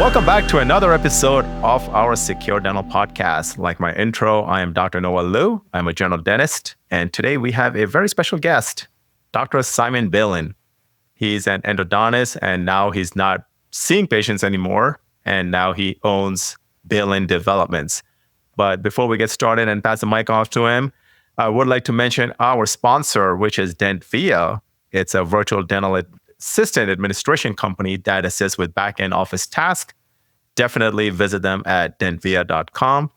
Welcome back to another episode of our Secure Dental Podcast. Like my intro, I am Dr. Noel Liu. I'm a general dentist. And today we have a very special guest, Dr. Simon Beylin. He's an endodontist, and now he's not seeing patients anymore. And now he owns Beylin Developments. But before we get started and pass the mic off to him, I would like to mention our sponsor, which is DentVia. It's a virtual dental assistant administration company that assists with back-end office tasks. Definitely visit them at dentvia.com.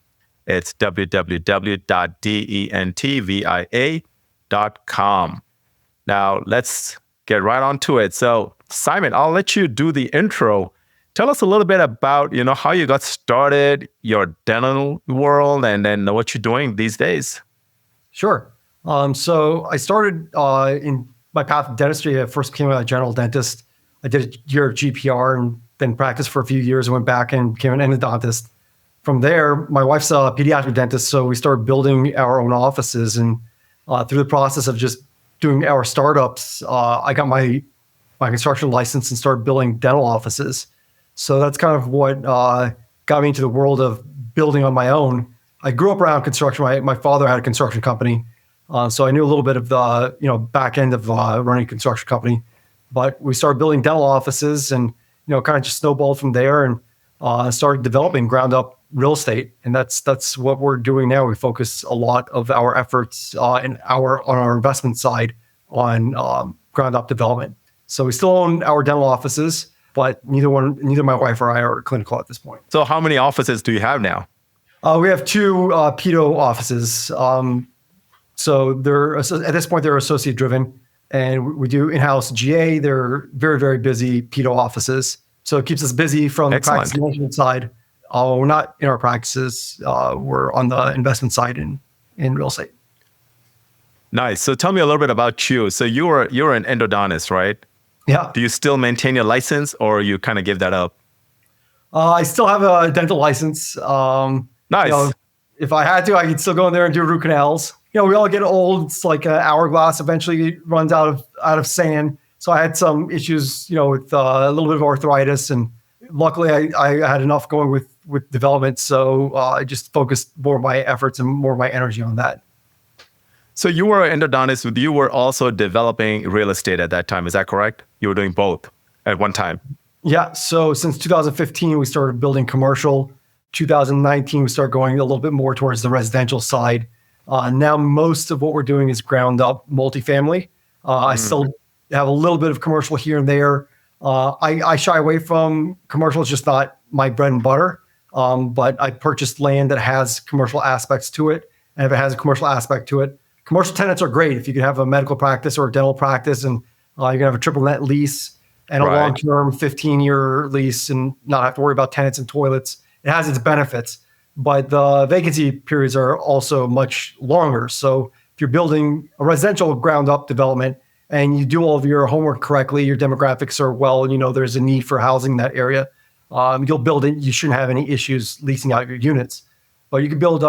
It's www.dentvia.com. Now, let's get right on to it. So, Simon, I'll let you do the intro. Tell us a little bit about, how you got started, your dental world, and then what you're doing these days. Sure. So I started in my path of dentistry. I first became a general dentist. I did a year of GPR and then practiced for a few years and went back and became an endodontist. From there, my wife's a pediatric dentist, so we started building our own offices. And through the process of just doing our startups, I got my construction license and started building dental offices. So that's kind of what got me into the world of building on my own. I grew up around construction. My father had a construction company. So I knew a little bit of the back end of running a construction company. But we started building dental offices and kind of just snowballed from there and started developing ground up real estate. And that's what we're doing now. We focus a lot of our efforts on our investment side on ground up development. So we still own our dental offices, but neither my wife or I are clinical at this point. So how many offices do you have now? We have two pedo offices. So they're at this point they're associate driven, and we do in-house GA. They're very, very busy pedo offices. So it keeps us busy from the practice management side. We're not in our practices. We're on the investment side in real estate. Nice. So tell me a little bit about you. So you're an endodontist, right? Yeah. Do you still maintain your license, or you kind of give that up? I still have a dental license. Nice. If I had to, I could still go in there and do root canals. We all get old. It's like an hourglass eventually runs out of sand. So I had some issues, with a little bit of arthritis, and luckily I had enough going with development. So I just focused more of my efforts and more of my energy on that. So you were an endodontist, but you were also developing real estate at that time. Is that correct? You were doing both at one time. Yeah. So since 2015, we started building commercial. 2019, we started going a little bit more towards the residential side. Now, most of what we're doing is ground up multifamily. I still have a little bit of commercial here and there. I shy away from commercial. It's just not my bread and butter. But I purchased land that has commercial aspects to it. And if it has a commercial aspect to it, commercial tenants are great. If you could have a medical practice or a dental practice and you can have a triple net lease and a long-term 15-year lease and not have to worry about tenants and toilets, it has its benefits. But the vacancy periods are also much longer. So if you're building a residential ground up development and you do all of your homework correctly, your demographics are well, there's a need for housing in that area, you'll build it. You shouldn't have any issues leasing out your units. But you can build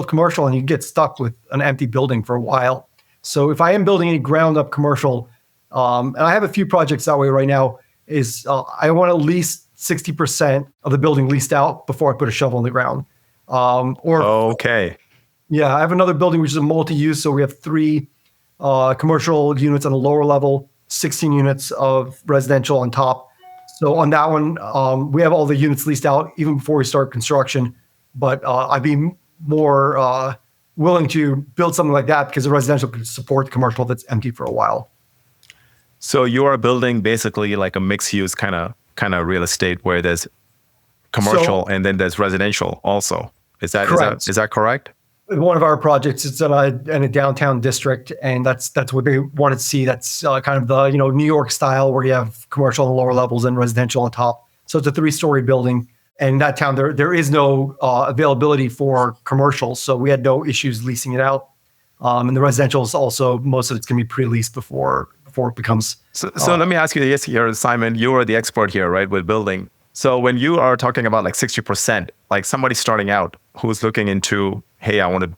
commercial and you get stuck with an empty building for a while. So if I am building any ground up commercial, and I have a few projects that way right now, is I want at least 60% of the building leased out before I put a shovel in the ground. Okay. Yeah, I have another building which is a multi-use. So we have 3 commercial units on the lower level, 16 units of residential on top. So on that one, we have all the units leased out even before we start construction. But I'd be more willing to build something like that because the residential could support the commercial that's empty for a while. So you are building basically like a mixed use kind of real estate where there's commercial and then there's residential also. Is that correct? One of our projects is in a downtown district, and that's what they wanted to see. That's kind of the New York style where you have commercial on the lower levels and residential on top. So it's a 3-story building, and in that town there is no availability for commercial, so we had no issues leasing it out. And the residential is also, most of it's going to be pre-leased before it becomes. So let me ask you this here, Simon. You are the expert here, right, with building. So when you are talking about like 60%, like somebody starting out who's looking into, hey, I want to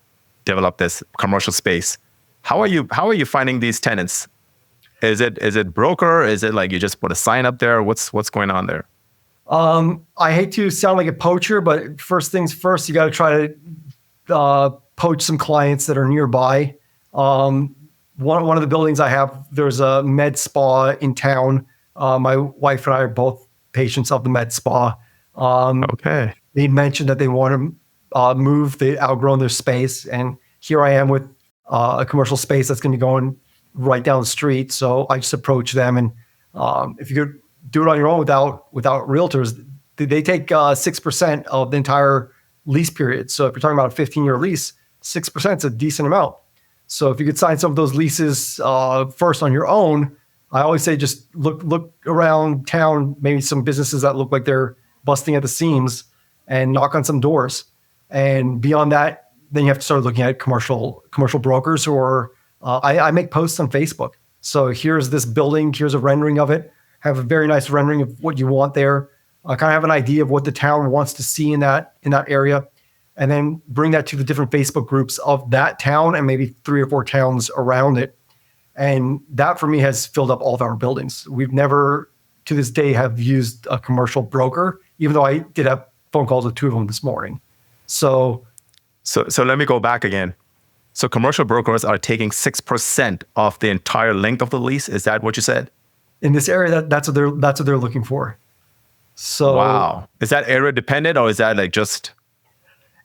develop this commercial space. How are you finding these tenants? Is it broker? Is it like you just put a sign up there? What's going on there? I hate to sound like a poacher, but first things first, you got to try to poach some clients that are nearby. One of the buildings I have, there's a med spa in town. My wife and I are both patients of the med spa. Okay. They mentioned that they want to move. They outgrown their space, and here I am with a commercial space that's going to be going right down the street. So I just approach them, and if you could do it on your own without realtors, they take 6% of the entire lease period. So if you're talking about a 15-year lease, 6% is a decent amount. So if you could sign some of those leases first on your own, I always say just look around town, maybe some businesses that look like they're busting at the seams, and knock on some doors. And beyond that, then you have to start looking at commercial brokers, or I make posts on Facebook. So here's this building, here's a rendering of it. Have a very nice rendering of what you want there. Kind of have an idea of what the town wants to see in that area, and then bring that to the different Facebook groups of that town and maybe 3 or 4 towns around it. And that for me has filled up all of our buildings. We've never to this day have used a commercial broker, even though I did have phone calls with 2 of them this morning. So let me go back again. So commercial brokers are taking 6% off the entire length of the lease. Is that what you said? in this area, that's what they're looking for. So wow. Is that area dependent, or is that like just?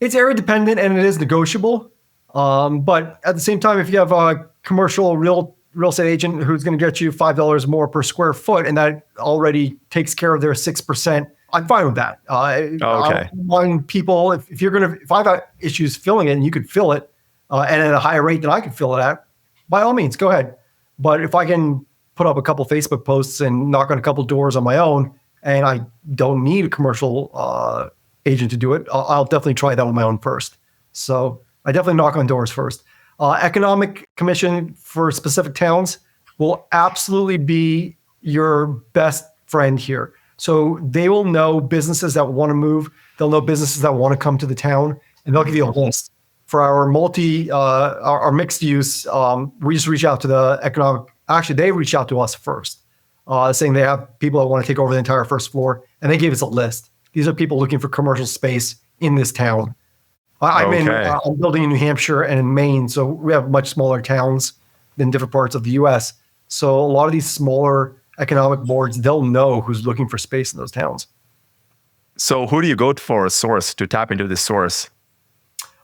It's area dependent and it is negotiable. But at the same time, if you have a commercial real estate agent who's going to get you $5 more per square foot, and that already takes care of their 6%, I'm fine with that. Okay. I want people, if I've got issues filling it and you could fill it, and at a higher rate than I could fill it at, by all means, go ahead. But if I can put up a couple Facebook posts and knock on a couple doors on my own, and I don't need a commercial agent to do it, I'll definitely try that on my own first. So I definitely knock on doors first. Economic commission for specific towns will absolutely be your best friend here. So they will know businesses that want to move. They'll know businesses that want to come to the town, and they'll give you a list. For our our mixed use, we just reach out to the economic. Actually, they reach out to us first, saying they have people that want to take over the entire first floor, and they gave us a list. These are people looking for commercial space in this town. I'm building in New Hampshire and in Maine, so we have much smaller towns than different parts of the U.S. So a lot of these smaller economic boards, they'll know who's looking for space in those towns. So who do you go for a source to tap into this source?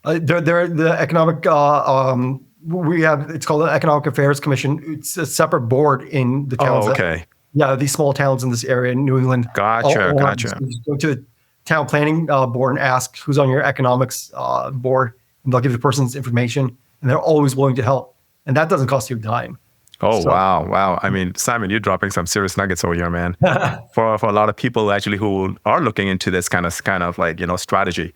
They're the economic. It's called the Economic Affairs Commission. It's a separate board in the towns. Oh, okay. These small towns in this area in New England. Gotcha. Go to the town planning board and ask who's on your economics board, and they'll give the person's information, and they're always willing to help. And that doesn't cost you a dime. Oh, wow. I mean, Simon, you're dropping some serious nuggets over here, man. for a lot of people actually who are looking into this kind of like, strategy.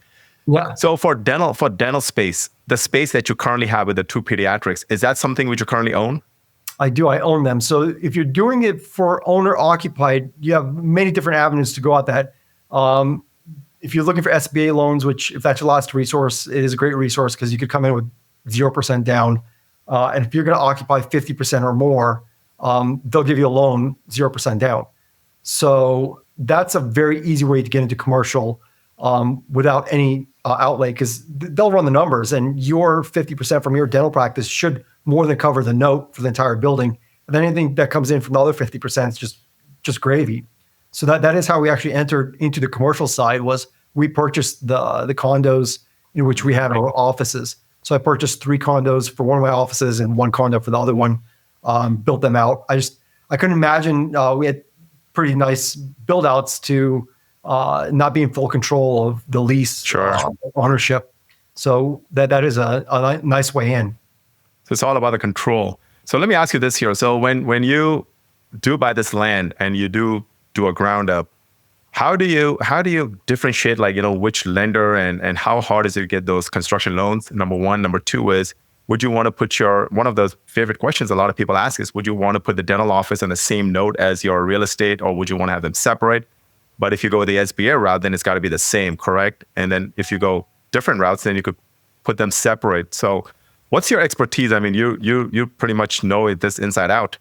Yeah. So for dental space, the space that you currently have with the 2 pediatrics, is that something which you currently own? I do. I own them. So if you're doing it for owner occupied, you have many different avenues to go at that. If you're looking for SBA loans, which if that's your last resource, it is a great resource because you could come in with 0% down. And if you're going to occupy 50% or more, they'll give you a loan 0% down. So that's a very easy way to get into commercial without any outlay, because they'll run the numbers, and your 50% from your dental practice should more than cover the note for the entire building. And then anything that comes in from the other 50% is just gravy. So that is how we actually entered into the commercial side. Was we purchased the condos in which we have our offices. So I purchased 3 condos for one of my offices and 1 condo for the other one. Built them out. I couldn't imagine we had pretty nice build outs to not be in full control of the lease ownership. So that is a nice way in. So it's all about the control. So let me ask you this here. So when you do buy this land and you do a ground up, how do you differentiate, like, which lender and how hard is it to get those construction loans? Number one. Number two is, would you want to put one of those favorite questions a lot of people ask is, would you want to put the dental office on the same note as your real estate, or would you want to have them separate? But if you go the SBA route, then it's got to be the same, correct? And then if you go different routes, then you could put them separate. So what's your expertise? I mean, you pretty much know this inside out.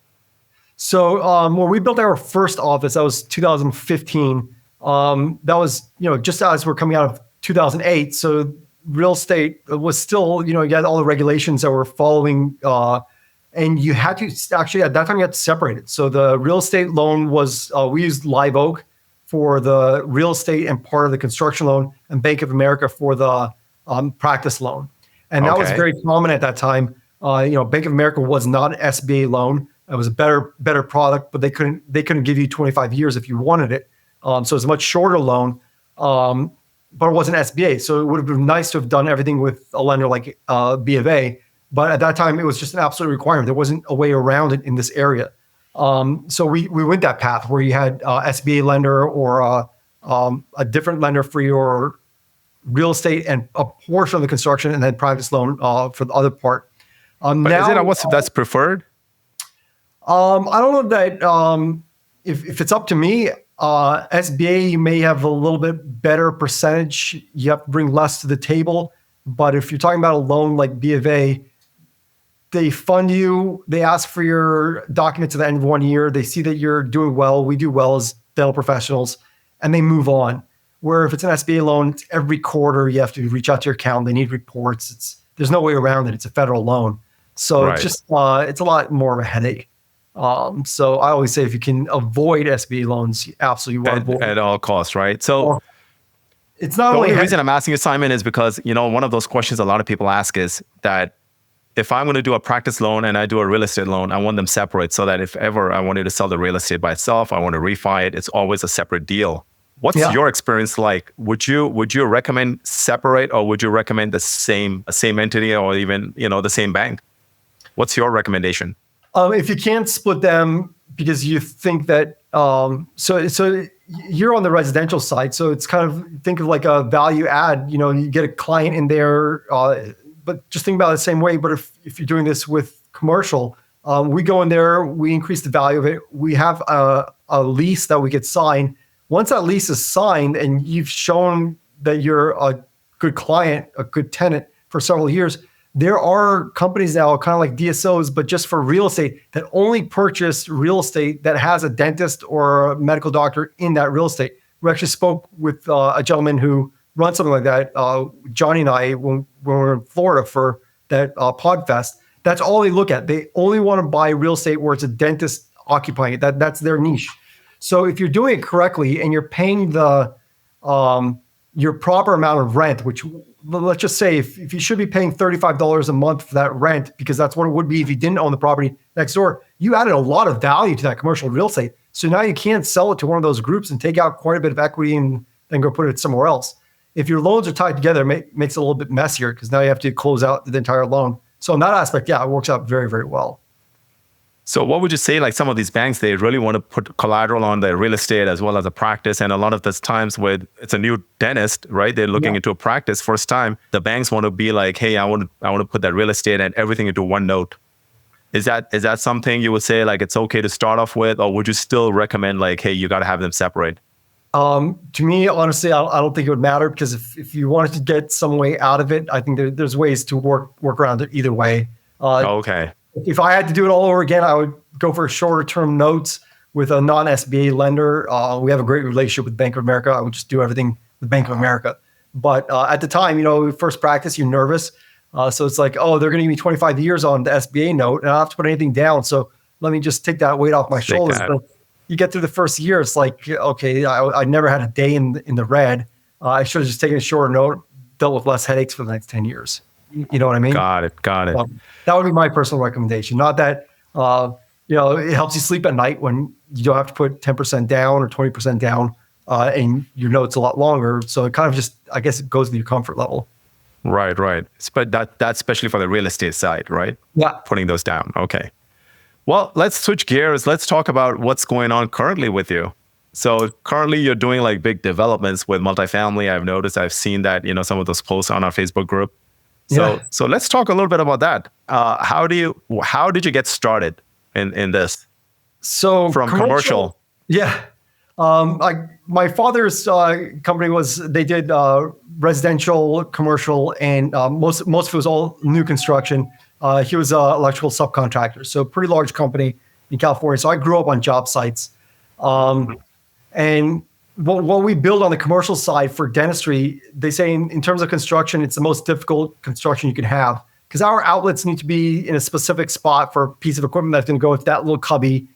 So when we built our first office, that was 2015. That was, just as we're coming out of 2008. So real estate was still, you had all the regulations that were following, and you had to actually, at that time, you had to separate it. So the real estate loan was, we used Live Oak for the real estate and part of the construction loan, and Bank of America for the practice loan. And that was very common at that time. Bank of America was not an SBA loan. It was a better product, but they couldn't give you 25 years if you wanted it. So it was a much shorter loan, but it wasn't SBA. So it would have been nice to have done everything with a lender like B of A. But at that time, it was just an absolute requirement. There wasn't a way around it in this area. So we went that path where you had SBA lender or a different lender for your real estate and a portion of the construction, and then practice loan for the other part. But now, is it that's preferred? I don't know that if it's up to me, SBA, you may have a little bit better percentage. You have to bring less to the table. But if you're talking about a loan like B of A, they fund you. They ask for your documents at the end of 1 year. They see that you're doing well. We do well as dental professionals, and they move on. Where if it's an SBA loan, it's every quarter you have to reach out to your accountant. They need reports. There's no way around it. It's a federal loan. So it's just it's a lot more of a headache. So I always say if you can avoid SBA loans, you absolutely want to avoid at all costs, right? So it's not the only only reason I'm asking you, Simon, is because one of those questions a lot of people ask is that if I'm going to do a practice loan and I do a real estate loan, I want them separate so that if ever I wanted to sell the real estate by itself, I want to refi it, it's always a separate deal. What's your experience like? Would you recommend separate, or would you recommend the same entity, or even the same bank? What's your recommendation? If you can't split them because you think that so you're on the residential side, so it's kind of think of like a value add. You get a client in there, but just think about it the same way. But if you're doing this with commercial, we go in there, we increase the value of it. We have a lease that we could sign. Once that lease is signed and you've shown that you're a good client, a good tenant for several years, there are companies now, kind of like DSOs, but just for real estate, that only purchase real estate that has a dentist or a medical doctor in that real estate. We actually spoke with a gentleman who runs something like that, Johnny and I, when we were in Florida for that PodFest. That's all they look at. They only want to buy real estate where it's a dentist occupying it. That's their niche. So if you're doing it correctly and you're paying your proper amount of rent, which let's just say if you should be paying $35 a month for that rent, because that's what it would be if you didn't own the property next door, you added a lot of value to that commercial real estate. So now you can't sell it to one of those groups and take out quite a bit of equity and then go put it somewhere else. If your loans are tied together, it makes it a little bit messier because now you have to close out the entire loan. So in that aspect, it works out very, very well. So what would you say, like some of these banks, they really want to put collateral on their real estate as well as a practice. And a lot of the times with it's a new dentist, right? They're looking into a practice first time. The banks want to be like, hey, I want to put that real estate and everything into one note. Is that something you would say like it's okay to start off with, or would you still recommend like, hey, you got to have them separate? To me, honestly, I don't think it would matter, because if you wanted to get some way out of it, I think there's ways to work around it either way. Okay. If I had to do it all over again, I would go for shorter term notes with a non-SBA lender. We have a great relationship with Bank of America. I would just do everything with Bank of America. But at the time, first practice, you're nervous. So it's like, oh, they're going to give me 25 years on the SBA note, and I don't have to put anything down. So let me just take that weight off my shoulders. But you get through the first year, it's like, okay, I never had a day in the red. I should have just taken a shorter note, dealt with less headaches for the next 10 years. You know what I mean? Got it. That would be my personal recommendation. Not that, it helps you sleep at night when you don't have to put 10% down or 20% down, and your note's a lot longer. So it kind of just, I guess it goes to your comfort level. Right. But that's especially for the real estate side, right? Yeah. Putting those down. Okay. Well, let's switch gears. Let's talk about what's going on currently with you. So currently you're doing like big developments with multifamily. I've seen that, some of those posts on our Facebook group. So let's talk a little bit about that. How did you get started in this? So from commercial. Yeah. My father's company they did residential, commercial, and most of it was all new construction. He was an electrical subcontractor, so pretty large company in California. So I grew up on job sites. And what we build on the commercial side for dentistry, they say in terms of construction, it's the most difficult construction you can have because our outlets need to be in a specific spot for a piece of equipment that's going to go with that little cubby.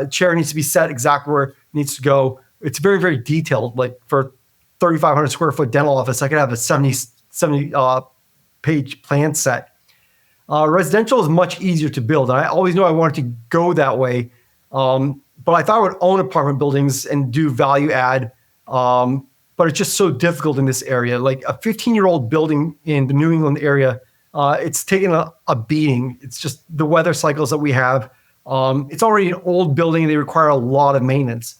Chair needs to be set exactly where it needs to go. It's very, very detailed. Like for 3,500 square foot dental office, I could have a 70 page plan set. Residential is much easier to build. And I always knew I wanted to go that way. But I thought I would own apartment buildings and do value add. But it's just so difficult in this area. Like a 15-year-old building in the New England area, it's taken a beating. It's just the weather cycles that we have. It's already an old building. They require a lot of maintenance.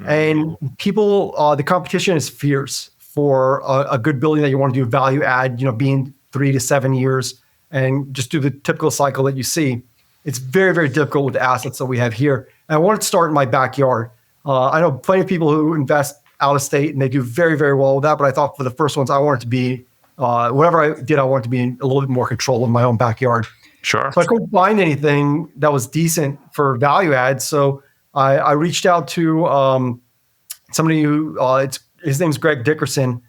And people, the competition is fierce for a good building that you want to do value add, being 3 to 7 years and just do the typical cycle that you see. It's very, very difficult with the assets that we have here. And I wanted to start in my backyard. I know plenty of people who invest out of state and they do very, very well with that. But I thought for the first ones, I wanted to be, whatever I did, I wanted to be in a little bit more control of my own backyard. Sure. So I couldn't find anything that was decent for value add. So I reached out to somebody who, his name's Greg Dickerson.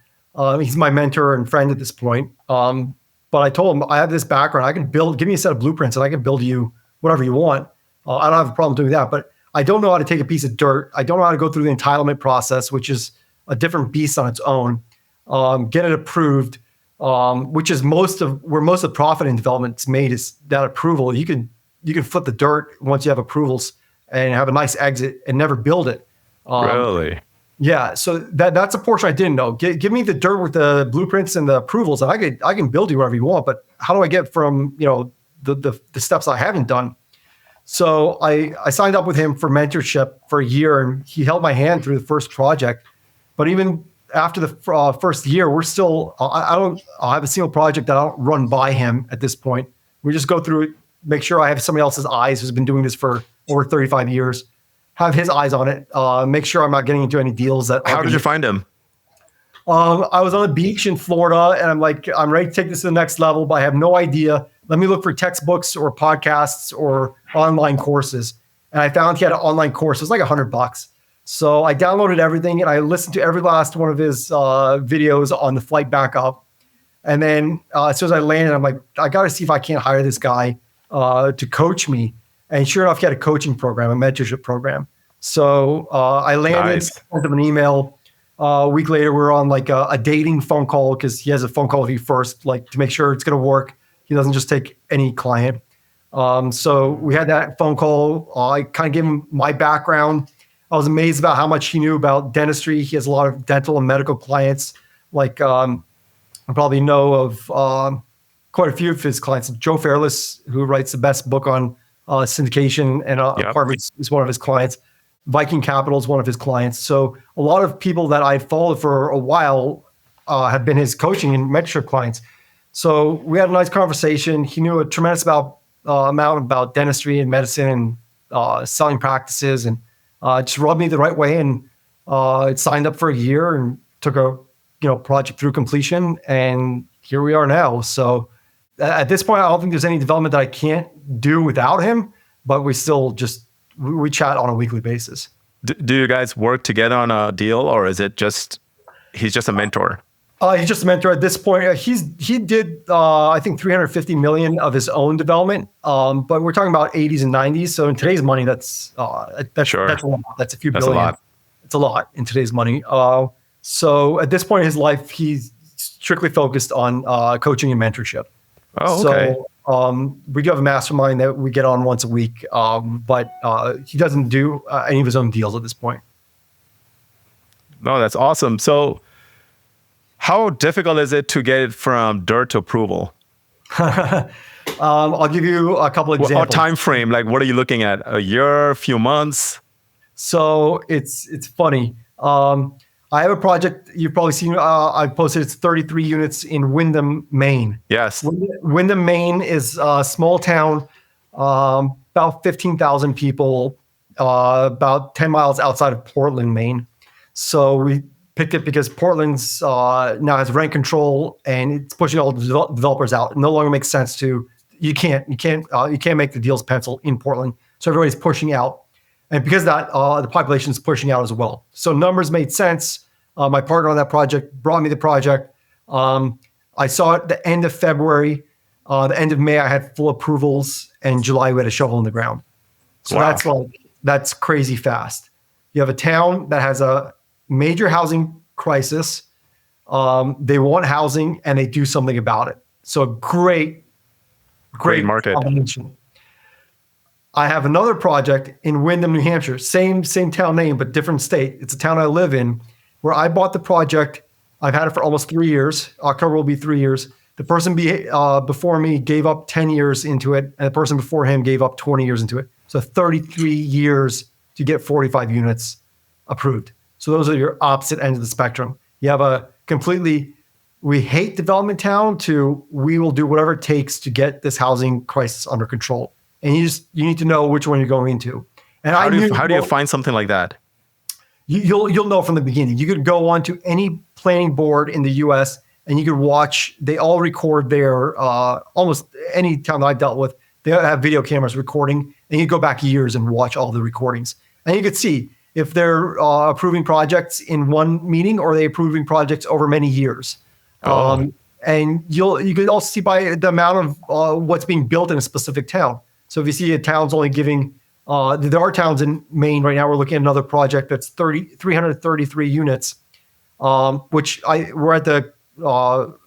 He's my mentor and friend at this point. But I told him, I have this background. I can give me a set of blueprints and I can build you whatever you want. I don't have a problem doing that. But I don't know how to take a piece of dirt. I don't know how to go through the entitlement process, which is a different beast on its own. Get it approved, which is where most of the profit in development is made is that approval. You can flip the dirt once you have approvals and have a nice exit and never build it. Really? Yeah. So that's a portion I didn't know. Give me the dirt with the blueprints and the approvals, and I can build you whatever you want. But how do I get from the steps I haven't done? So I signed up with him for mentorship for a year, and he held my hand through the first project. But even after the first year, we're still I have a single project that I don't run by him at this point. We just go through it, make sure I have somebody else's eyes who's been doing this for over 35 years, have his eyes on it, make sure I'm not getting into any deals that. How did you find him? I was on a beach in Florida, and I'm like, I'm ready to take this to the next level, but I have no idea. Let me look for textbooks or podcasts or online courses. And I found he had an online course. It was like $100. So I downloaded everything and I listened to every last one of his videos on the flight back up. And then as soon as I landed, I'm like, I got to see if I can't hire this guy to coach me. And sure enough, he had a coaching program, a mentorship program. So I landed, sent him an email. A week later, we're on like a dating phone call because he has a phone call with you first, like to make sure it's going to work. He doesn't just take any client. So we had that phone call. I kind of gave him my background. I was amazed about how much he knew about dentistry. He has a lot of dental and medical clients. Like I probably know of quite a few of his clients. Joe Fairless, who writes the best book on syndication and apartments, is one of his clients. Viking Capital is one of his clients. So a lot of people that I followed for a while have been his coaching and mentorship clients. So we had a nice conversation. He knew a tremendous amount about dentistry and medicine and selling practices, and just rubbed me the right way. And it signed up for a year and took a project through completion. And here we are now. So at this point, I don't think there's any development that I can't do without him. But we still we chat on a weekly basis. Do you guys work together on a deal, or is it he's just a mentor? He's just a mentor at this point. He did, I think, 350 million of his own development, but we're talking about 80s and 90s. So in today's money, that's sure. That's a lot. That's a few That's billion. A lot. It's a lot in today's money. So at this point in his life, he's strictly focused on coaching and mentorship. Oh, okay. So we do have a mastermind that we get on once a week, but he doesn't do any of his own deals at this point. No, that's awesome. So how difficult is it to get it from dirt to approval? I'll give you a couple examples. Or time frame, like what are you looking at? A year, a few months? So it's funny. I have a project you've probably seen. I posted. It's 33 units in Windham, Maine. Yes. Windham, Maine is a small town, about 15,000 people, about 10 miles outside of Portland, Maine. So we picked it because Portland's now has rent control and it's pushing all the developers out. It no longer makes sense you can't make the deals pencil in Portland. So everybody's pushing out. And because of that, the population is pushing out as well. So numbers made sense. My partner on that project brought me the project. I saw it the end of February. The end of May, I had full approvals, and July we had a shovel in the ground. So Wow. that's crazy fast. You have a town that has a major housing crisis. They want housing, and they do something about it. So Great great market. combination. I have another project in Windham, New Hampshire, same town name, but different state. It's a town I live in where I bought the project. I've had it for almost 3 years. October will be 3 years. The person before me gave up 10 years into it, and the person before him gave up 20 years into it. So 33 years to get 45 units approved. So those are your opposite ends of the spectrum. You have a completely, we hate development town to we will do whatever it takes to get this housing crisis under control. And you need to know which one you're going into. And How do you find something like that? you'll know from the beginning. You could go on to any planning board in the U.S. and you could watch. They all record their almost any town that I've dealt with. They have video cameras recording, and you go back years and watch all the recordings, and you could see if they're approving projects in one meeting or they approving projects over many years. Oh. And you could also see by the amount of what's being built in a specific town. So if you see a town's only giving, there are towns in Maine right now. We're looking at another project that's 333 units, which we're at the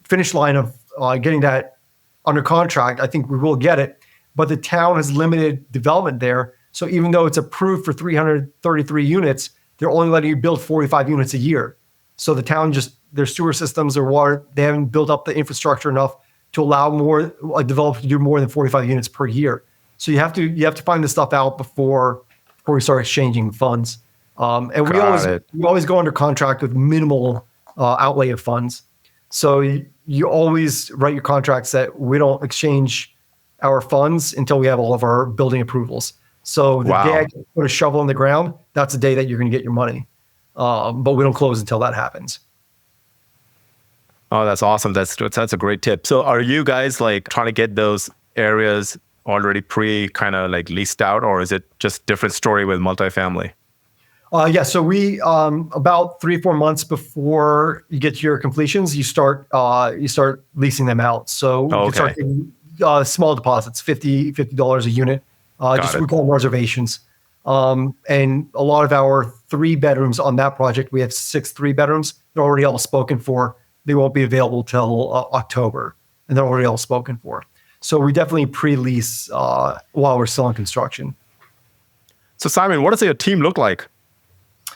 finish line of getting that under contract. I think we will get it, but the town has limited development there. So even though it's approved for 333 units, they're only letting you build 45 units a year. So the town their sewer systems, their water, they haven't built up the infrastructure enough to allow a developer to do more than 45 units per year. So you have to find this stuff out before we start exchanging funds. And we always go under contract with minimal outlay of funds. So you always write your contracts that we don't exchange our funds until we have all of our building approvals. So the day I put a shovel in the ground, that's the day that you're going to get your money. But we don't close until that happens. Oh, that's awesome. That's a great tip. So are you guys like trying to get those areas already kind of like leased out, or is it just different story with multifamily? Yeah, so we about 3-4 months before you get to your completions, you start leasing them out. So you can start getting small deposits, $50 a unit. We call them reservations. And a lot of our 3 bedrooms on that project, we have 6 3-bedrooms. They're already all spoken for. They won't be available till October, and they're already all spoken for. So we definitely pre-lease while we're still in construction. So Simon, what does your team look like?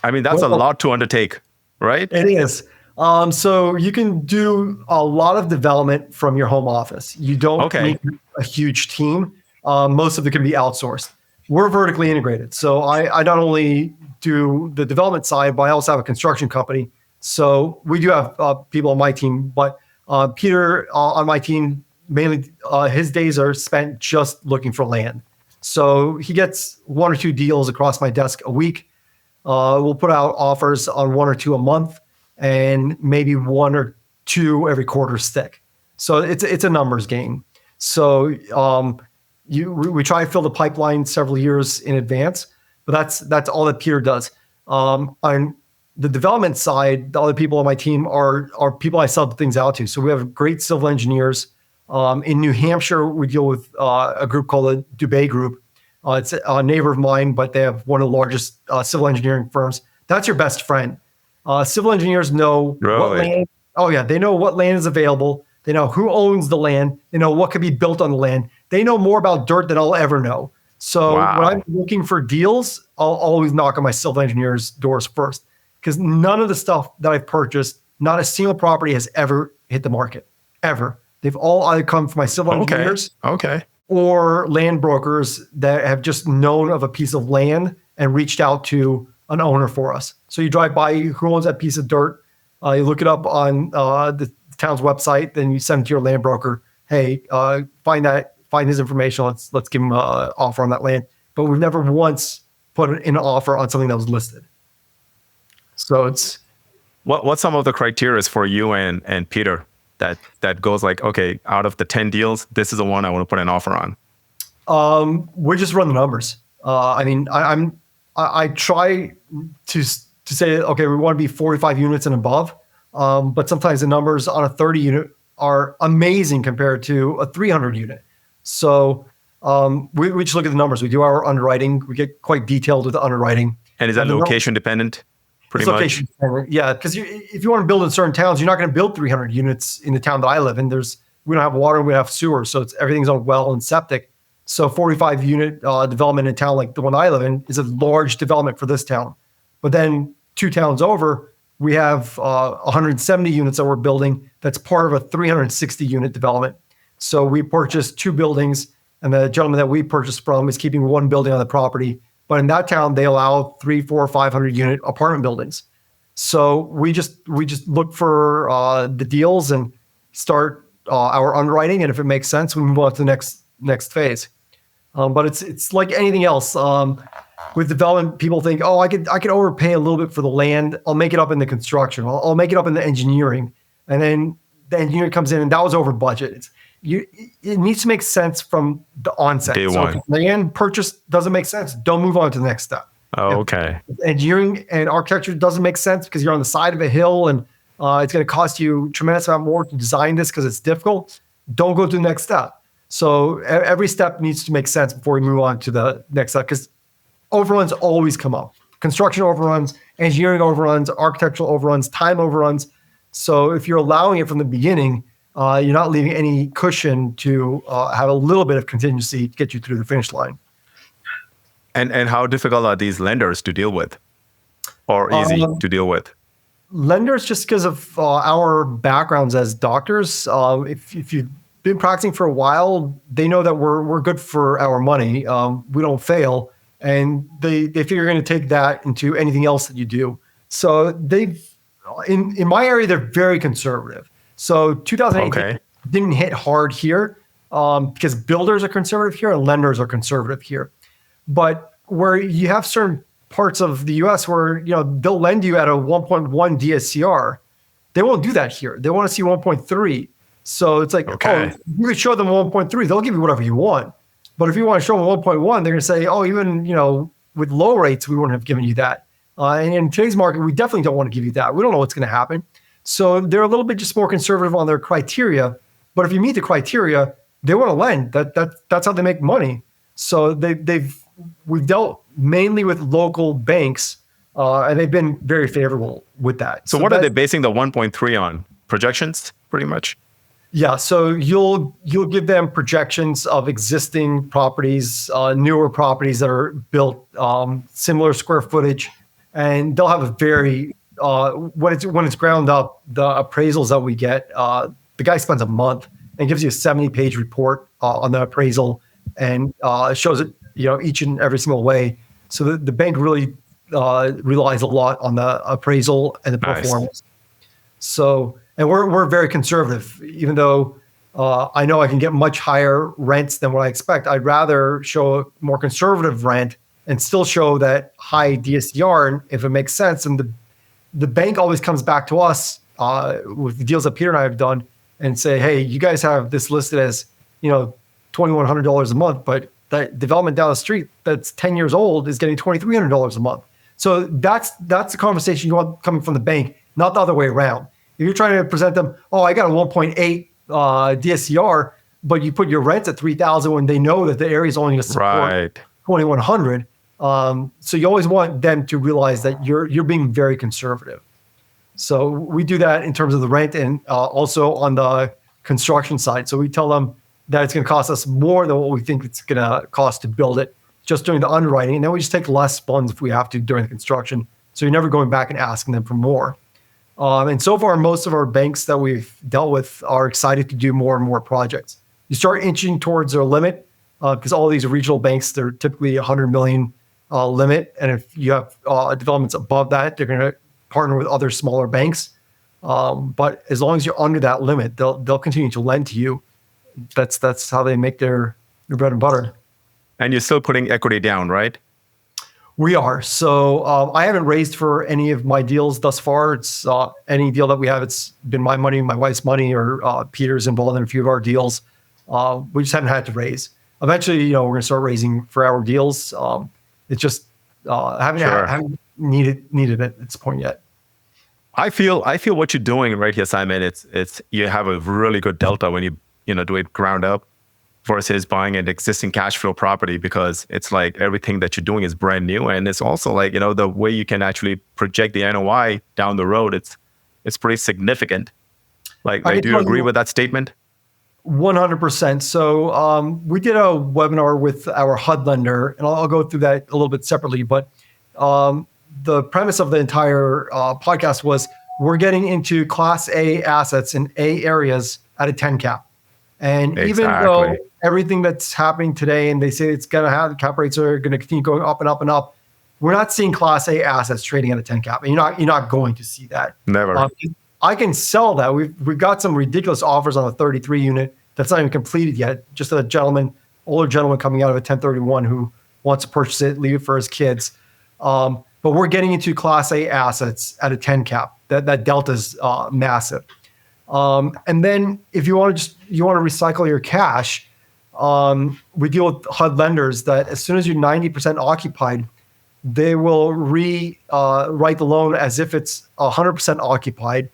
I mean, that's a lot to undertake, right? It is. So you can do a lot of development from your home office. You don't need a huge team. Most of it can be outsourced. We're vertically integrated. So I not only do the development side, but I also have a construction company. So we do have people on my team, but Peter on my team, mainly his days are spent just looking for land. So he gets 1 or 2 deals across my desk a week. We'll put out offers on 1 or 2 a month, and maybe 1 or 2 every quarter stick. So it's a numbers game. So we try to fill the pipeline several years in advance, but that's all that Peter does. On the development side, the other people on my team are people I sub things out to. So we have great civil engineers. In New Hampshire, we deal with a group called the Dubé Group. It's a neighbor of mine, but they have one of the largest civil engineering firms. That's your best friend. Civil engineers know what land. Oh yeah, they know what land is available. They know who owns the land. They know what could be built on the land. They know more about dirt than I'll ever know. So when I'm looking for deals, I'll always knock on my civil engineers' doors first, because none of the stuff that I've purchased, not a single property has ever hit the market, ever. They've all either come from my civil engineers or land brokers that have just known of a piece of land and reached out to an owner for us. So you drive by, who owns that piece of dirt? You look it up on the town's website, then you send it to your land broker. Hey, find his information. Let's give him an offer on that land. But we've never once put in an offer on something that was listed. So it's what's some of the criteria for you and Peter that goes like, okay, out of the 10 deals, this is the one I want to put an offer on? We just run the numbers. I mean, I try to say, okay, we want to be 45 units and above. But sometimes the numbers on a 30 unit are amazing compared to a 300 unit. So we just look at the numbers. We do our underwriting. We get quite detailed with the underwriting. And is that location dependent? Pretty much. Location dependent. Yeah, because if you want to build in certain towns, you're not going to build 300 units in the town that I live in. We don't have water, we don't have sewer, so everything's on well and septic. So 45 unit development in a town like the one I live in is a large development for this town. But then 2 towns over, we have 170 units that we're building. That's part of a 360 unit development. So we purchased 2 buildings, and the gentleman that we purchased from is keeping 1 building on the property. But in that town, they allow 300, 400, 500 unit apartment buildings. So we just look for the deals and start our underwriting, and if it makes sense, we move on to the next phase. But it's like anything else. With development, people think, oh, I could overpay a little bit for the land. I'll make it up in the construction. I'll make it up in the engineering, and then the engineer comes in, and that was over budget. It needs to make sense from the onset. Day so one. if the land purchase doesn't make sense, don't move on to the next step. Oh, okay. If engineering and architecture doesn't make sense because you're on the side of a hill and it's going to cost you a tremendous amount more to design this because it's difficult, don't go to the next step. So every step needs to make sense before we move on to the next step, because overruns always come up. Construction overruns, engineering overruns, architectural overruns, time overruns. So if you're allowing it from the beginning, you're not leaving any cushion to have a little bit of contingency to get you through the finish line. And how difficult are these lenders to deal with, or easy to deal with? Lenders, just because of our backgrounds as doctors, if you've been practicing for a while, they know that we're good for our money. We don't fail, and they figure you're going to take that into anything else that you do. So in my area, they're very conservative. So 2008 didn't hit hard here because builders are conservative here and lenders are conservative here. But where you have certain parts of the U.S. where they'll lend you at a 1.1 DSCR, they won't do that here. They want to see 1.3. So it's like, oh, you could show them 1.3, they'll give you whatever you want. But if you want to show them 1.1, they're going to say, oh, even with low rates, we wouldn't have given you that. And in today's market, we definitely don't want to give you that. We don't know what's going to happen. So they're a little bit just more conservative on their criteria. But if you meet the criteria, they want to lend. That's how they make money. So we've dealt mainly with local banks, and they've been very favorable with that. So what are they basing the 1.3 on? Projections, pretty much? Yeah, so you'll give them projections of existing properties, newer properties that are built, similar square footage, and they'll have a very when it's ground up, the appraisals that we get, the guy spends a month and gives you a 70-page report on the appraisal and shows it each and every single way. So the bank really relies a lot on the appraisal and the performance. So, and we're very conservative, even though I know I can get much higher rents than what I expect. I'd rather show a more conservative rent and still show that high DSCR if it makes sense. And the bank always comes back to us with the deals that Peter and I have done and say, hey, you guys have this listed as $2,100 a month, but that development down the street that's 10 years old is getting $2,300 a month. So that's the conversation you want coming from the bank, not the other way around. If you're trying to present them, oh, I got a 1.8 DSCR, but you put your rents at $3,000 when they know that the area is only going to support $2,100. So you always want them to realize that you're being very conservative. So we do that in terms of the rent and also on the construction side. So we tell them that it's going to cost us more than what we think it's going to cost to build it just during the underwriting. And then we just take less funds if we have to during the construction. So you're never going back and asking them for more. And so far, most of our banks that we've dealt with are excited to do more and more projects. You start inching towards their limit because all these regional banks, they're typically 100 million limit. And if you have developments above that, they're going to partner with other smaller banks. But as long as you're under that limit, they'll continue to lend to you. That's how they make their bread and butter. And you're still putting equity down, right? We are. So I haven't raised for any of my deals thus far. It's any deal that we have, it's been my money, my wife's money, or Peter's involved in a few of our deals. We just haven't had to raise. Eventually, we're going to start raising for our deals. It's just Sure. haven't needed it at this point yet. I feel what you're doing right here, Simon. It's you have a really good delta when you do it ground up versus buying an existing cash flow property, because it's like everything that you're doing is brand new, and it's also like the way you can actually project the NOI down the road. It's pretty significant. Like do you agree with that statement? 100%. So we did a webinar with our HUD lender, and I'll go through that a little bit separately. But the premise of the entire podcast was we're getting into Class A assets in A areas at a 10 cap. And even though everything that's happening today, and they say it's going to have cap rates are going to continue going up and up and up, we're not seeing Class A assets trading at a 10 cap. And you're not going to see that. Never. I can sell that. We've got some ridiculous offers on a 33 unit that's not even completed yet. Just a older gentleman coming out of a 1031 who wants to purchase it, leave it for his kids. But we're getting into Class A assets at a 10 cap. That delta's massive. And then if you want to recycle your cash, we deal with HUD lenders that as soon as you're 90% occupied, they will write the loan as if it's 100% occupied.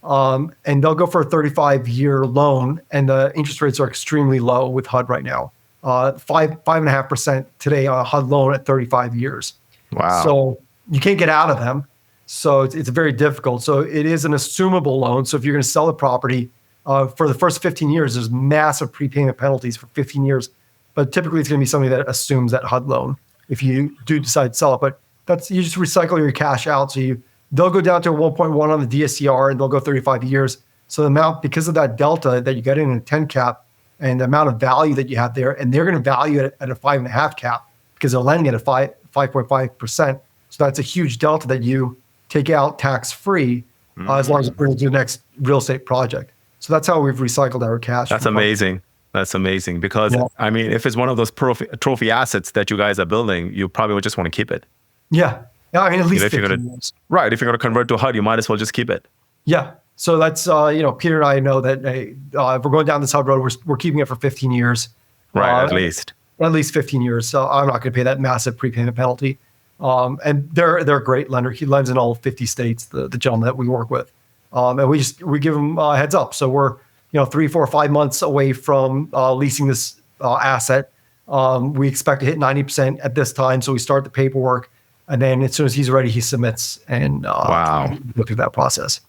And they'll go for a 35-year loan, and the interest rates are extremely low with HUD right now. 5.5% today on a HUD loan at 35 years. Wow. So you can't get out of them. So it's very difficult. So it is an assumable loan. So if you're going to sell the property for the first 15 years, there's massive prepayment penalties for 15 years. But typically it's going to be somebody that assumes that HUD loan if you do decide to sell it. But you just recycle your cash out. So they'll go down to a 1.1 on the DSCR, and they'll go 35 years. So the amount, because of that delta that you get in a 10 cap and the amount of value that you have there, and they're going to value it at a 5.5 cap because they're lending at a 5.5%. So that's a huge delta that you take out tax-free as long as it brings you the next real estate project. So that's how we've recycled our cash. That's amazing. That's amazing because, I mean, if it's one of those trophy assets that you guys are building, you probably would just want to keep it. Yeah. I mean, at least 15 years. Right. If you're going to convert to HUD, you might as well just keep it. Yeah. So that's, Peter and I know that if we're going down this HUD road, we're keeping it for 15 years. Right, at least. At least 15 years. So I'm not going to pay that massive prepayment penalty. And they're a great lender. He lends in all 50 states, the gentleman that we work with. And we give him a heads up. So we're 3, 4, 5 months away from leasing this asset. We expect to hit 90% at this time. So we start the paperwork, and then as soon as he's ready, he submits, and go through that process.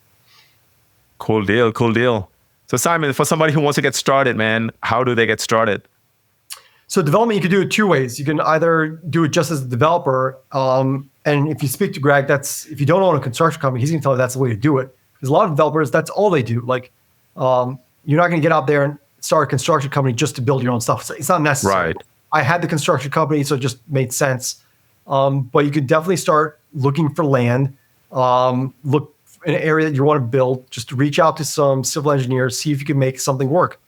Cool deal. So Simon, for somebody who wants to get started, man, how do they get started? So development, you can do it two ways. You can either do it just as a developer, and if you speak to Greg, if you don't own a construction company, he's going to tell you that's the way to do it. Because a lot of developers, that's all they do. Like, you're not going to get out there and start a construction company just to build your own stuff. It's not necessary. Right. I had the construction company, so it just made sense. But you could definitely start looking for land, look in an area that you want to build, just reach out to some civil engineers, see if you can make something work.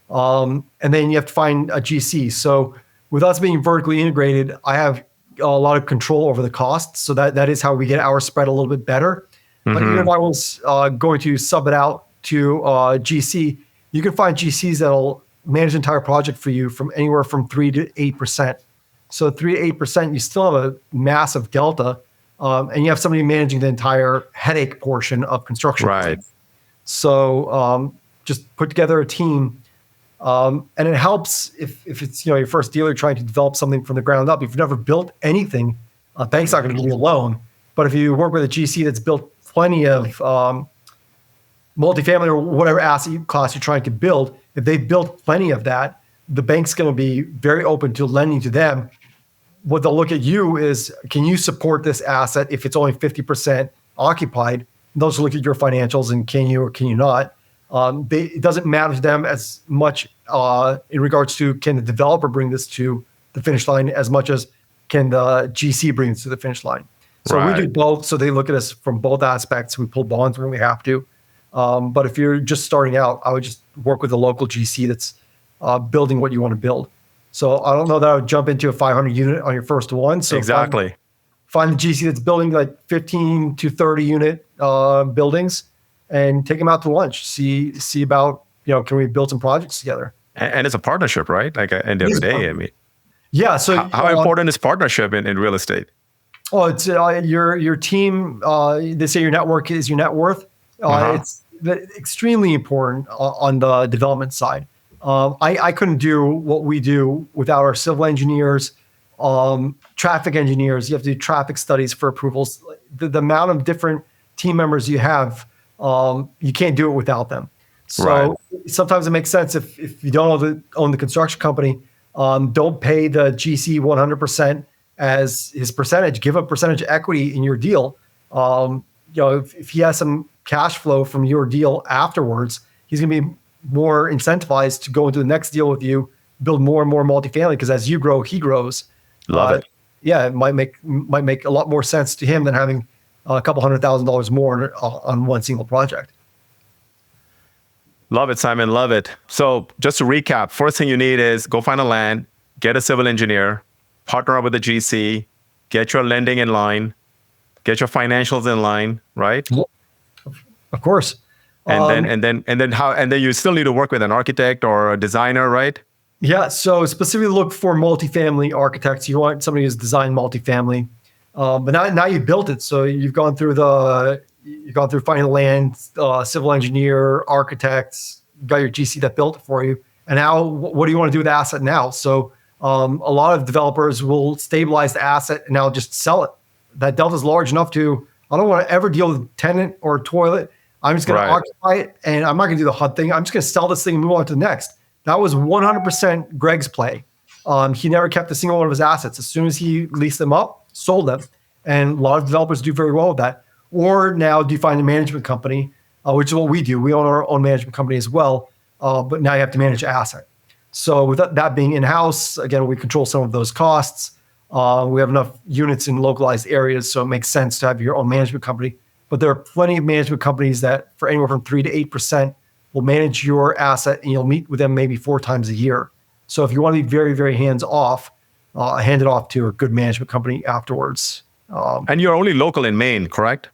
And then you have to find a GC. So with us being vertically integrated, I have a lot of control over the costs. So that is how we get our spread a little bit better. Mm-hmm. But even if I was going to sub it out to GC, you can find GCs that'll manage the entire project for you from anywhere from 3 to 8%. So 3 to 8%, you still have a massive delta, and you have somebody managing the entire headache portion of construction. Right. So just put together a team, and it helps if it's your first dealer trying to develop something from the ground up. If you've never built anything, a bank's not going to give you a loan. But if you work with a GC that's built plenty of multifamily or whatever asset class you're trying to build, if they've built plenty of that, the bank's going to be very open to lending to them. What they'll look at you is, can you support this asset if it's only 50% occupied? They'll just look at your financials and can you or can you not? It doesn't matter to them as much in regards to can the developer bring this to the finish line as much as can the GC bring this to the finish line. So we do both. So they look at us from both aspects. We pull bonds when we have to. But if you're just starting out, I would just work with a local GC that's building what you want to build. So I don't know that I would jump into a 500 unit on your first one. So exactly. Find the GC that's building like 15 to 30 unit buildings and take them out to lunch. See about, can we build some projects together? And it's a partnership, right? Like at the end of the day, I mean. Yeah. So how important is partnership in real estate? Oh, it's your team. They say your network is your net worth. It's extremely important on the development side. I couldn't do what we do without our civil engineers, traffic engineers. You have to do traffic studies for approvals. The amount of different team members you have, you can't do it without them. So sometimes it makes sense if you don't own the construction company, don't pay the GC 100% as his percentage. Give a percentage of equity in your deal. If he has some cash flow from your deal afterwards, he's going to be more incentivized to go into the next deal with you, build more and more multifamily, because as you grow, he grows. Love it. Yeah, it might make a lot more sense to him than having a couple $100,000 more on one single project. Love it, Simon. Love it. So just to recap, first thing you need is go find a land, get a civil engineer, partner up with a GC, get your lending in line, get your financials in line, right? Of course. And then you still need to work with an architect or a designer, right? Yeah. So specifically look for multifamily architects. You want somebody who's designed multifamily. But now you've built it. So you've gone through finding the land, civil engineer, architects, got your GC that built it for you. And now what do you want to do with the asset now? So a lot of developers will stabilize the asset and now just sell it. That delta is large enough I don't want to ever deal with a tenant or a toilet. I'm just going to occupy it, and I'm not going to do the HUD thing. I'm just going to sell this thing and move on to the next. That was 100% Greg's play. He never kept a single one of his assets. As soon as he leased them up, sold them. And a lot of developers do very well with that. Or now do you find a management company, which is what we do. We own our own management company as well, but now you have to manage the asset. So with that being in-house, again, we control some of those costs. We have enough units in localized areas, so it makes sense to have your own management company. But there are plenty of management companies that for anywhere from 3 to 8% will manage your asset, and you'll meet with them maybe 4 times a year. So if you want to be very, very hands-off, hand it off to a good management company afterwards. And you're only local in Maine, correct?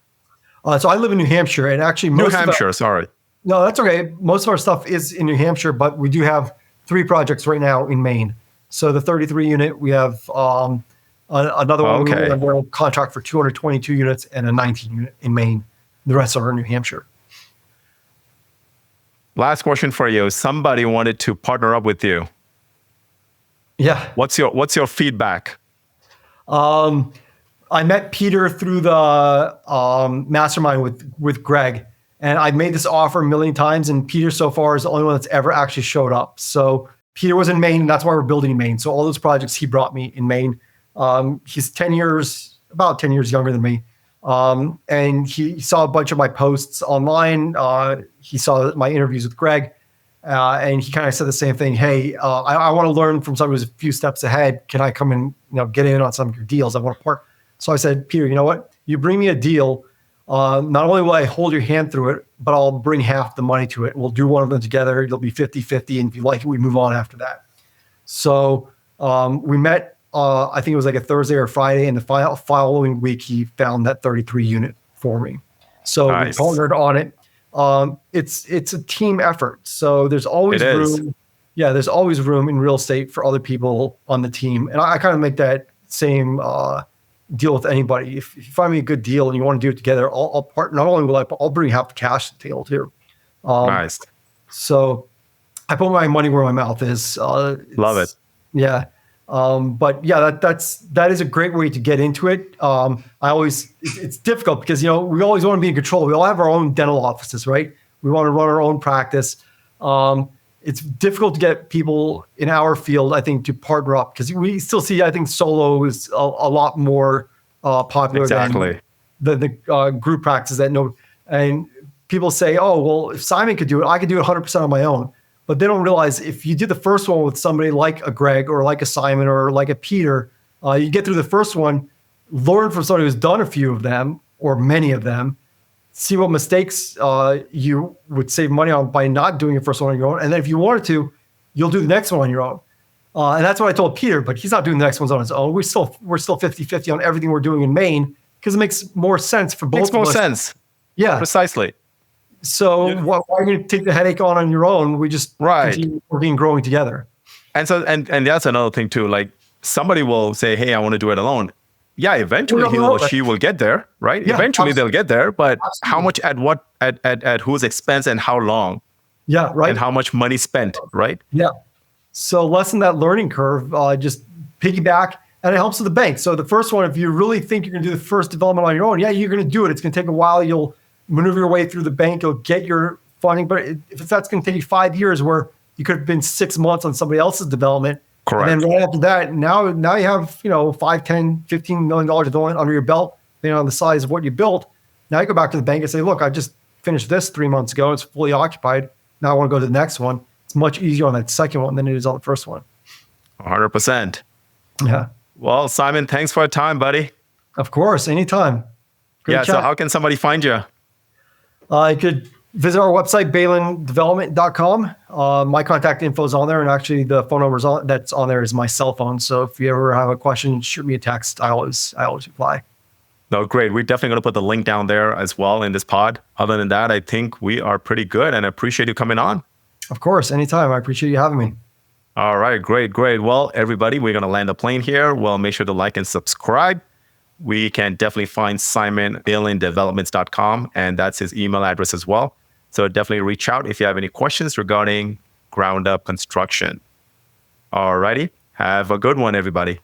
So I live in New Hampshire, and actually New Hampshire, sorry. No, that's okay. Most of our stuff is in New Hampshire, but we do have 3 projects right now in Maine. So the 33 unit, we have another one. Okay. We're on contract for 222 units and a 19 unit in Maine. The rest are in New Hampshire. Last question for you. Somebody wanted to partner up with you. Yeah. What's your feedback? I met Peter through the mastermind with Greg, and I've made this offer a million times, and Peter so far is the only one that's ever actually showed up. So Peter was in Maine, and that's why we're building in Maine. So all those projects he brought me in Maine. He's about 10 years younger than me. And he saw a bunch of my posts online. He saw my interviews with Greg, and he kind of said the same thing. Hey, I want to learn from someone who's a few steps ahead. Can I come and get in on some of your deals? I want to partner. So I said, Peter, you know what? You bring me a deal. Not only will I hold your hand through it, but I'll bring half the money to it. We'll do one of them together. It'll be 50-50. And if you like it, we move on after that. So we met, I think it was like a Thursday or Friday. And the following week, he found that 33 unit for me. So nice. We partnered on it. It's a team effort. So there's always room. Yeah, there's always room in real estate for other people on the team. And I kind of make that same deal with anybody. If you find me a good deal and you want to do it together, I'll partner. Not only will I'll bring half the cash to the table too. Nice. So I put my money where my mouth is. Love it. Yeah. But yeah, that is a great way to get into it. It's difficult because, we always want to be in control. We all have our own dental offices, right? We want to run our own practice. It's difficult to get people in our field, I think, to partner up because we still see, I think, solo is a lot more popular than the group practice that no. And people say, oh, well, if Simon could do it, I could do it 100% on my own. But they don't realize if you did the first one with somebody like a Greg or like a Simon or like a Peter, you get through the first one, learn from somebody who's done a few of them or many of them, see what mistakes you would save money on by not doing the first one on your own. And then if you wanted to, you'll do the next one on your own. And that's what I told Peter, but he's not doing the next ones on his own. We're still 50-50 on everything we're doing in Maine because it makes more sense for both of us. Makes more sense. Yeah. Precisely. So why are you going to take the headache on your own? We just continue working and growing together. And so, and that's another thing too. Like somebody will say, hey, I want to do it alone. Yeah, eventually We he don't or know. she will get there, right? Yeah, Eventually they'll get there, but how absolutely. much at what at whose expense and how long Yeah, and right. how much money spent, right? Yeah. So lessen that learning curve, just piggyback, and it helps with the bank. So the first one, if you really think you're going to do the first development on your own, yeah, you're going to do it. It's going to take a while. You'll maneuver your way through the bank. You'll get your funding. But if that's going to take you 5 years, where you could have been 6 months on somebody else's development, Correct. and then right after that, now you have, you know, 5, 10, $15 million development under your belt, depending on the size of what you built. Now you go back to the bank and say, look, I just finished this 3 months ago. It's fully occupied. Now I want to go to the next one. It's much easier on that second one than it is on the first one. 100%. Yeah. Well, Simon, thanks for your time, buddy. Of course, anytime. Great Yeah, so chat. how can somebody find you? You could visit our website, beylindevelopment.com. My contact info is on there, and actually the phone number that's on there is my cell phone. So if you ever have a question, shoot me a text. I always reply. No, great. We're definitely going to put the link down there as well in this pod. Other than that, I think we are pretty good, and I appreciate you coming on. Of course, anytime. I appreciate you having me. All right, great. Well, everybody, we're going to land the plane here. Well, make sure to like and subscribe. We can definitely find Simon BeylinDevelopments.com, and that's his email address as well. So definitely reach out if you have any questions regarding ground up construction. All righty. Have a good one, everybody.